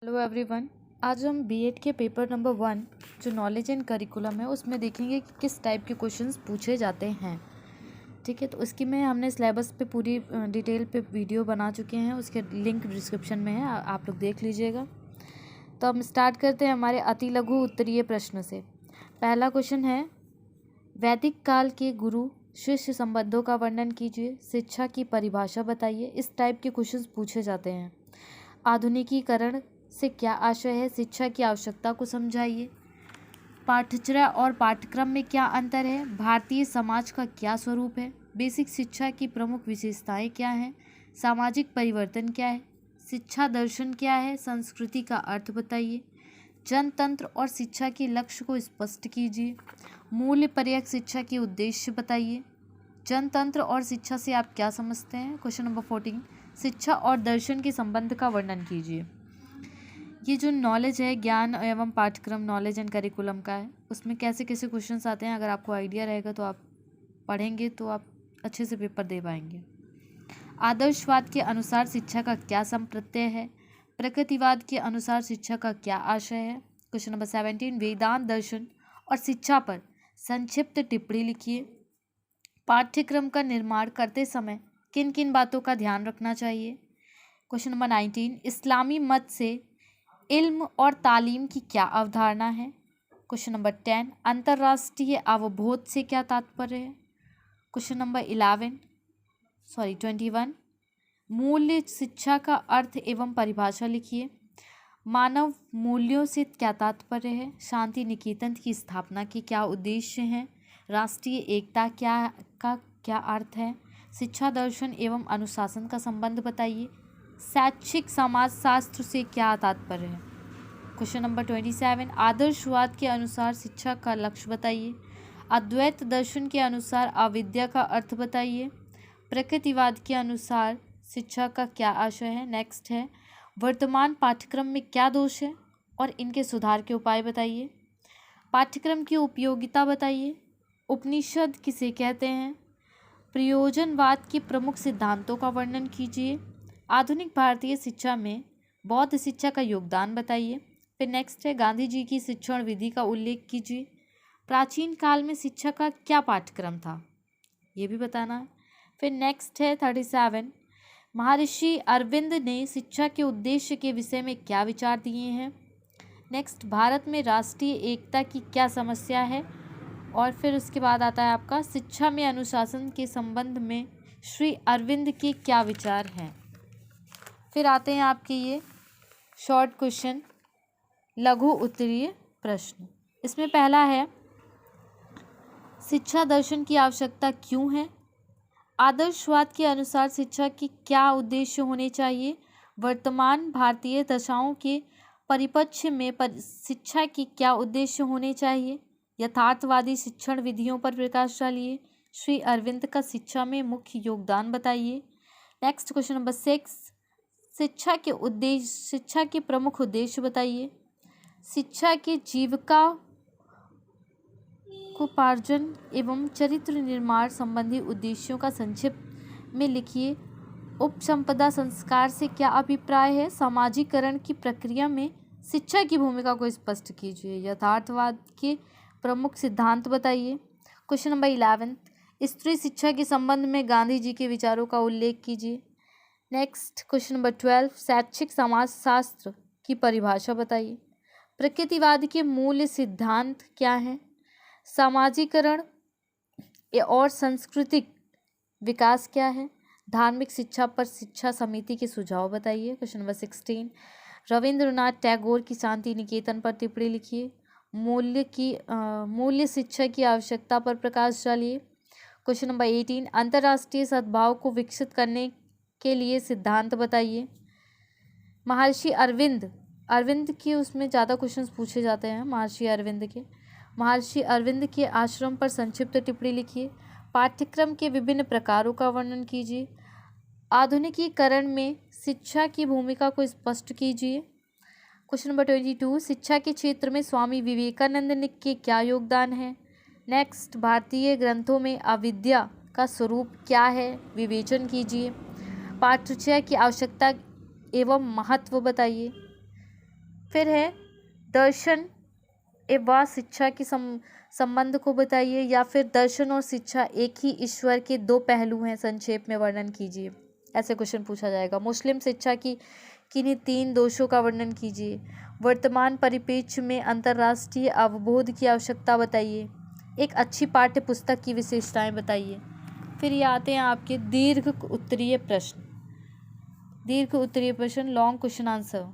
Hello everyone. आज हम BEd के पेपर नंबर 1 जो नॉलेज एंड करिकुलम है उसमें देखेंगे कि किस टाइप के क्वेश्चंस पूछे जाते हैं। ठीक है, तो उसकी में हमने सिलेबस पे पूरी डिटेल पे वीडियो बना चुके हैं, उसके लिंक डिस्क्रिप्शन में है, आप लोग देख लीजिएगा। तो हम स्टार्ट करते हैं हमारे अति लघु उत्तरीय प्रश्न से। पहला क्वेश्चन है, वैदिक काल के गुरु शिष्य संबंधों का वर्णन कीजिए, शिक्षा की परिभाषा बताइए। इस टाइप के क्वेश्चंस पूछे जाते हैं। आधुनिकीकरण से क्या आशय है, शिक्षा की आवश्यकता को समझाइए। पाठ्यचर्या और पाठ्यक्रम में क्या अंतर है, भारतीय समाज का क्या स्वरूप है, बेसिक शिक्षा की प्रमुख विशेषताएं क्या हैं, सामाजिक परिवर्तन क्या है, शिक्षा दर्शन क्या है, संस्कृति का अर्थ बताइए। जनतंत्र और शिक्षा के लक्ष्य को स्पष्ट कीजिए। मूल्य पर्यक शिक्षा के उद्देश्य बताइए। जनतंत्र और शिक्षा से आप क्या समझते हैं। क्वेश्चन नंबर 14, शिक्षा और दर्शन के संबंध का वर्णन कीजिए। ये जो नॉलेज है, ज्ञान एवं पाठ्यक्रम नॉलेज एंड करिकुलम का है, उसमें कैसे कैसे क्वेश्चंस आते हैं, अगर आपको आइडिया रहेगा तो आप पढ़ेंगे तो आप अच्छे से पेपर दे पाएंगे। आदर्शवाद के अनुसार शिक्षा का क्या संप्रत्यय है, प्रकृतिवाद के अनुसार शिक्षा का क्या आशय है। क्वेश्चन नंबर 17, वेदांत दर्शन और शिक्षा पर संक्षिप्त टिप्पणी लिखिए। पाठ्यक्रम का निर्माण करते समय किन किन बातों का ध्यान रखना चाहिए। क्वेश्चन नंबर 19, इस्लामी मत से इल्म और तालीम की क्या अवधारणा है। क्वेश्चन नंबर 10, अंतर्राष्ट्रीय अवबोध से क्या तात्पर्य है। क्वेश्चन नंबर 21, मूल्य शिक्षा का अर्थ एवं परिभाषा लिखिए। मानव मूल्यों से क्या तात्पर्य है, शांति निकेतन की स्थापना के क्या उद्देश्य हैं, राष्ट्रीय एकता क्या अर्थ है, शिक्षा दर्शन एवं अनुशासन का संबंध बताइए। शैक्षिक समाजशास्त्र से क्या तात्पर्य है। क्वेश्चन नंबर 27, आदर्शवाद के अनुसार शिक्षा का लक्ष्य बताइए। अद्वैत दर्शन के अनुसार अविद्या का अर्थ बताइए। प्रकृतिवाद के अनुसार शिक्षा का क्या आशय है। नेक्स्ट है, वर्तमान पाठ्यक्रम में क्या दोष है और इनके सुधार के उपाय बताइए। पाठ्यक्रम की उपयोगिता बताइए। उपनिषद किसे कहते हैं। प्रयोजनवाद के प्रमुख सिद्धांतों का वर्णन कीजिए। आधुनिक भारतीय शिक्षा में बौद्ध शिक्षा का योगदान बताइए। फिर नेक्स्ट है, गांधी जी की शिक्षण विधि का उल्लेख कीजिए। प्राचीन काल में शिक्षा का क्या पाठ्यक्रम था, ये भी बताना है। फिर नेक्स्ट है 37, महर्षि अरविंद ने शिक्षा के उद्देश्य के विषय में क्या विचार दिए हैं। नेक्स्ट, भारत में राष्ट्रीय एकता की क्या समस्या है। और फिर उसके बाद आता है आपका शिक्षा में अनुशासन के संबंध में श्री अरविंद के क्या विचार हैं। फिर आते हैं आपके ये शॉर्ट क्वेश्चन, लघु उत्तरीय प्रश्न। इसमें पहला है, शिक्षा दर्शन की आवश्यकता क्यों है। आदर्शवाद के अनुसार शिक्षा की क्या उद्देश्य होने चाहिए। वर्तमान भारतीय दशाओं के परिप्रेक्ष्य में शिक्षा की क्या उद्देश्य होने चाहिए। यथार्थवादी शिक्षण विधियों पर प्रकाश डालिए। श्री अरविंद का शिक्षा में मुख्य योगदान बताइए। नेक्स्ट क्वेश्चन नंबर 6, शिक्षा के प्रमुख उद्देश्य बताइए। शिक्षा के जीविका उपार्जन एवं चरित्र निर्माण संबंधी उद्देश्यों का संक्षिप्त में लिखिए। उपसंपदा संस्कार से क्या अभिप्राय है। सामाजिकरण की प्रक्रिया में शिक्षा की भूमिका को स्पष्ट कीजिए। यथार्थवाद के प्रमुख सिद्धांत बताइए। क्वेश्चन नंबर 11, स्त्री शिक्षा के संबंध में गांधी जी के विचारों का उल्लेख कीजिए। नेक्स्ट क्वेश्चन नंबर 12, शैक्षिक समाजशास्त्र की परिभाषा बताइए। प्रकृतिवाद के मूल सिद्धांत क्या हैं। सामाजिकरण और सांस्कृतिक विकास क्या है। धार्मिक शिक्षा पर शिक्षा समिति के सुझाव बताइए। क्वेश्चन नंबर 16, रविंद्रनाथ टैगोर की शांति निकेतन पर टिप्पणी लिखिए। मूल्य शिक्षा की आवश्यकता पर प्रकाश डालिए। क्वेश्चन नंबर 18, अंतर्राष्ट्रीय सद्भाव को विकसित करने के लिए सिद्धांत बताइए। महर्षि अरविंद के उसमें ज़्यादा क्वेश्चंस पूछे जाते हैं। महर्षि अरविंद के आश्रम पर संक्षिप्त टिप्पणी लिखिए। पाठ्यक्रम के विभिन्न प्रकारों का वर्णन कीजिए। आधुनिकीकरण में शिक्षा की भूमिका को स्पष्ट कीजिए। क्वेश्चन नंबर 22, शिक्षा के क्षेत्र में स्वामी विवेकानंद के क्या योगदान है। नेक्स्ट, भारतीय ग्रंथों में अविद्या का स्वरूप क्या है, विवेचन कीजिए। पाठ्यचर्या की आवश्यकता एवं महत्व बताइए। फिर है दर्शन एवं शिक्षा के संबंध को बताइए, या फिर दर्शन और शिक्षा एक ही ईश्वर के दो पहलू हैं, संक्षेप में वर्णन कीजिए। ऐसे क्वेश्चन पूछा जाएगा। मुस्लिम शिक्षा की किन्हीं 3 दोषों का वर्णन कीजिए। वर्तमान परिप्रेक्ष्य में अंतर्राष्ट्रीय अवबोध की आवश्यकता बताइए। एक अच्छी पाठ्य पुस्तक की विशेषताएं बताइए। फिर ये आते हैं आपके दीर्घ उत्तरीय प्रश्न। Long question answer.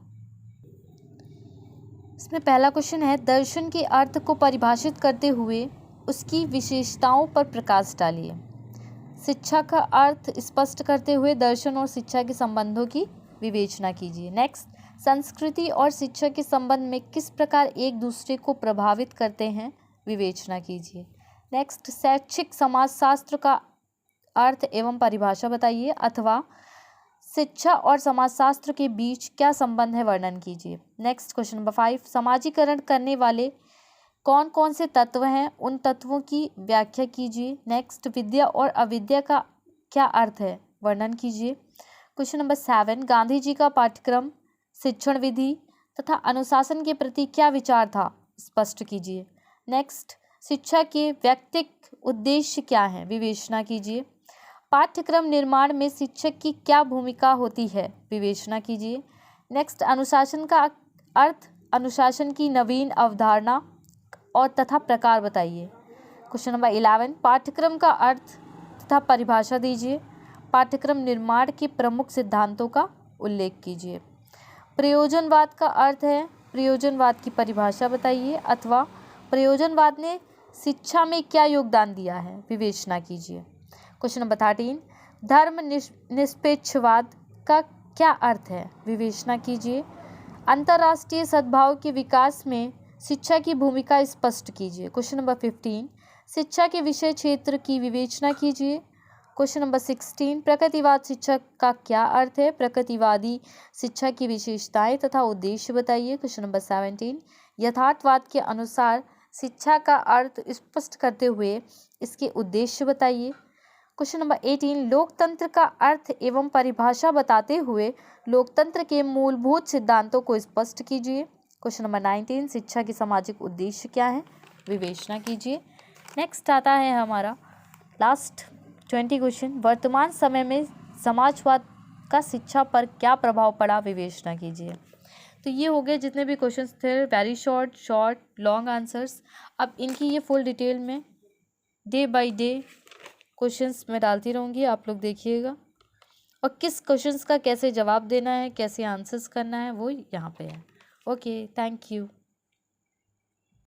इसमें पहला क्वेश्चन है, दर्शन के अर्थ को परिभाषित करते हुए उसकी विशेषताओं पर प्रकाश डालिए। शिक्षा का अर्थ स्पष्ट करते हुए दर्शन और शिक्षा के संबंधों की विवेचना कीजिए। नेक्स्ट, संस्कृति और शिक्षा के संबंध में किस प्रकार एक दूसरे को प्रभावित करते हैं, विवेचना कीजिए। नेक्स्ट, शैक्षिक समाजशास्त्र का अर्थ एवं परिभाषा बताइए, अथवा शिक्षा और समाजशास्त्र के बीच क्या संबंध है, वर्णन कीजिए। नेक्स्ट, क्वेश्चन नंबर 5, समाजीकरण करने वाले कौन कौन से तत्व हैं, उन तत्वों की व्याख्या कीजिए। नेक्स्ट, विद्या और अविद्या का क्या अर्थ है, वर्णन कीजिए। क्वेश्चन नंबर 7, गांधी जी का पाठ्यक्रम, शिक्षण विधि तथा अनुशासन के प्रति क्या विचार था, स्पष्ट कीजिए। नेक्स्ट, शिक्षा के व्यक्तिक उद्देश्य क्या है, विवेचना कीजिए। पाठ्यक्रम निर्माण में शिक्षक की क्या भूमिका होती है, विवेचना कीजिए। नेक्स्ट, अनुशासन का अर्थ, अनुशासन की नवीन अवधारणा और तथा प्रकार बताइए। क्वेश्चन नंबर 11, पाठ्यक्रम का अर्थ तथा परिभाषा दीजिए। पाठ्यक्रम निर्माण के प्रमुख सिद्धांतों का उल्लेख कीजिए। प्रयोजनवाद का अर्थ है, प्रयोजनवाद की परिभाषा बताइए, अथवा प्रयोजनवाद ने शिक्षा में क्या योगदान दिया है, विवेचना कीजिए। क्वेश्चन नंबर 13, धर्म निष्पेक्षवाद का क्या अर्थ है, विवेचना कीजिए। अंतर्राष्ट्रीय सद्भाव के विकास में शिक्षा की भूमिका स्पष्ट कीजिए। क्वेश्चन नंबर 15, शिक्षा के विषय क्षेत्र की विवेचना कीजिए। क्वेश्चन नंबर 16, प्रकृतिवाद शिक्षा का क्या अर्थ है, प्रकृतिवादी शिक्षा की विशेषताएं तथा उद्देश्य बताइए। क्वेश्चन नंबर 17, यथार्थवाद के अनुसार शिक्षा का अर्थ स्पष्ट करते हुए इसके उद्देश्य बताइए। क्वेश्चन नंबर 18, लोकतंत्र का अर्थ एवं परिभाषा बताते हुए लोकतंत्र के मूलभूत सिद्धांतों को स्पष्ट कीजिए। क्वेश्चन नंबर 19, शिक्षा के सामाजिक उद्देश्य क्या है, विवेचना कीजिए। नेक्स्ट आता है हमारा लास्ट 20 क्वेश्चन, वर्तमान समय में समाजवाद का शिक्षा पर क्या प्रभाव पड़ा, विवेचना कीजिए। तो ये हो गए जितने भी क्वेश्चंस थे, वेरी शॉर्ट लॉन्ग आंसर्स। अब इनकी ये फुल डिटेल में डे बाय डे क्वेश्चंस मैं डालती रहूँगी, आप लोग देखिएगा। और किस क्वेश्चंस का कैसे जवाब देना है, कैसे आंसर्स करना है, वो यहाँ पे है। Okay, thank you.